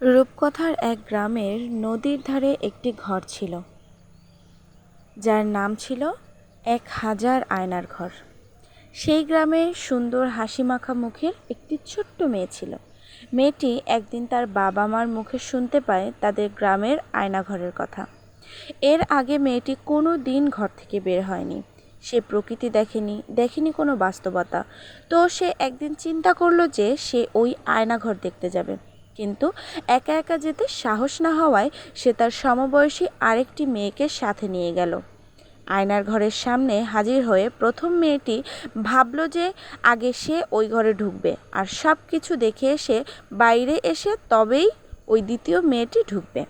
রূপকথার এক গ্রামের নদীর ধারে একটি ঘর ছিল, যার নাম ছিল ১,০০০ আয়নার ঘর। সেই গ্রামে সুন্দর হাসিমাখা মুখের একটি ছোট্ট মেয়ে ছিল। মেয়েটি একদিন তার বাবা মার মুখে শুনতে পায় তাদের গ্রামের আয়নাঘরের কথা। এর আগে মেয়েটি কোনো দিন ঘর থেকে বের হয়নি। সে প্রকৃতি দেখেনি কোনো বাস্তবতা। তো সে একদিন চিন্তা করলো যে সে ওই আয়নাঘর দেখতে যাবে, কিন্তু একা একা যেতে সাহস না হওয়ায় সে তার সমবয়সী আরেকটি মেয়েকে সাথে নিয়ে গেল। আয়নার ঘরের সামনে হাজির হয়ে প্রথম মেয়েটি ভাবল যে আগে সে ওই ঘরে ঢুকবে, আর সব কিছু দেখে এসে বাইরে এসে তবেই ওই দ্বিতীয় মেয়েটি ঢুকবে।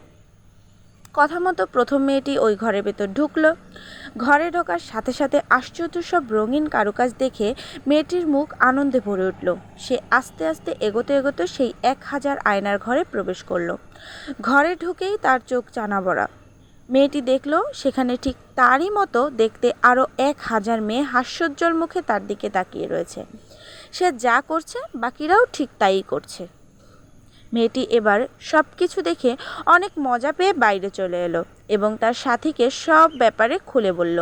কথা মতো প্রথম মেয়েটি ওই ঘরের ভেতর ঢুকলো। ঘরে ঢোকার সাথে সাথে আশ্চর্য সব রঙিন কারুকাজ দেখে মেয়েটির মুখ আনন্দে ভরে উঠল। সে আস্তে আস্তে এগোতে এগোতে সেই ১,০০০ আয়নার ঘরে প্রবেশ করলো। ঘরে ঢুকেই তার চোখ চানাবড়া। মেয়েটি দেখল সেখানে ঠিক তারই মতো দেখতে আরও ১,০০০ মেয়ে হাস্যোজ্জ্বল মুখে তার দিকে তাকিয়ে রয়েছে। সে যা করছে বাকিরাও ঠিক তাই করছে। মেয়েটি এবার সব কিছু দেখে অনেক মজা পেয়ে বাইরে চলে এলো এবং তার সাথীকে সব ব্যাপারে খুলে বলল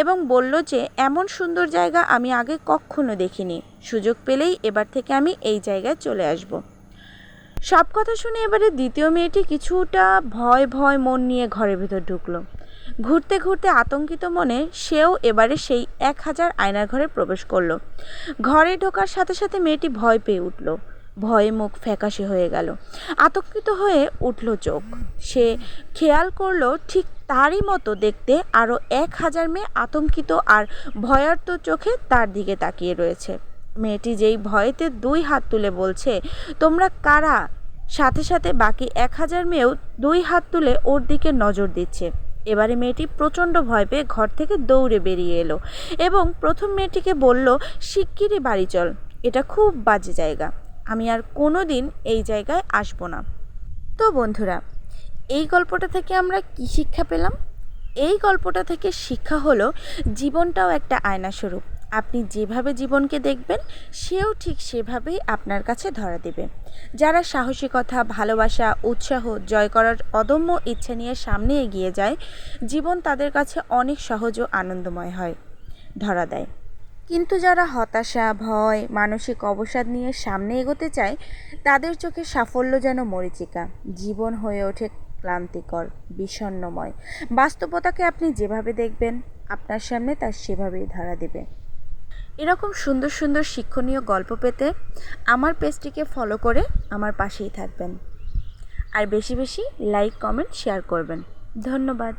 এবং বলল যে এমন সুন্দর জায়গা আমি আগে কখনো দেখিনি। সুযোগ পেলেই এবার থেকে আমি এই জায়গায় চলে আসব। সব কথা শুনে এবারে দ্বিতীয় মেয়েটি কিছুটা ভয় ভয় মন নিয়ে ঘরের ভেতর ঢুকলো। ঘুরতে ঘুরতে আতঙ্কিত মনে সেও এবারে সেই ১,০০০ আয়নার ঘরে প্রবেশ করলো। ঘরে ঢোকার সাথে সাথে মেয়েটি ভয় পেয়ে উঠল। ভয়ে মুখ ফ্যাকাশে হয়ে গেল, আতঙ্কিত হয়ে উঠল চোখ। সে খেয়াল করলো ঠিক তারই মতো দেখতে আরও ১,০০০ মেয়ে আতঙ্কিত আর ভয়ার্ত চোখে তার দিকে তাকিয়ে রয়েছে। মেয়েটি যেই ভয়েতে ২ হাত তুলে বলছে, তোমরা কারা? সাথে সাথে বাকি ১,০০০ মেয়েও ২ হাত তুলে ওর দিকে নজর দিচ্ছে। এবারে মেয়েটি প্রচণ্ড ভয় পেয়ে ঘর থেকে দৌড়ে বেরিয়ে এলো এবং প্রথম মেয়েটিকে বলল, শিগগিরই বাড়ি চল, এটা খুব বাজে জায়গা, আমি আর কোনো দিন এই জায়গায় আসবো না। তো বন্ধুরা, এই গল্পটা থেকে আমরা কি শিক্ষা পেলাম? এই গল্পটা থেকে শিক্ষা হলো জীবনটাও একটা আয়না স্বরূপ। আপনি যেভাবে জীবনকে দেখবেন সেও ঠিক সেভাবেই আপনার কাছে ধরা দেবে। যারা সাহসিকতা, ভালোবাসা, উৎসাহ, জয় করার অদম্য ইচ্ছা নিয়ে সামনে এগিয়ে যায়, জীবন তাদের কাছে অনেক সহজ ও আনন্দময় হয়, ধরা দেয়। কিন্তু যারা হতাশা, ভয়, মানসিক অবসাদ নিয়ে সামনে এগোতে চায়, তাদের চোখে সাফল্য যেন মরীচিকা, জীবন হয়ে ওঠে ক্লান্তিকর, বিষণ্ণময়। বাস্তবতাকে আপনি যেভাবে দেখবেন আপনার সামনে তার সেভাবেই ধরা দেবে। এরকম সুন্দর সুন্দর শিক্ষণীয় গল্প পেতে আমার পেজটিকে ফলো করে আমার পাশেই থাকবেন, আর বেশি বেশি লাইক, কমেন্ট, শেয়ার করবেন। ধন্যবাদ।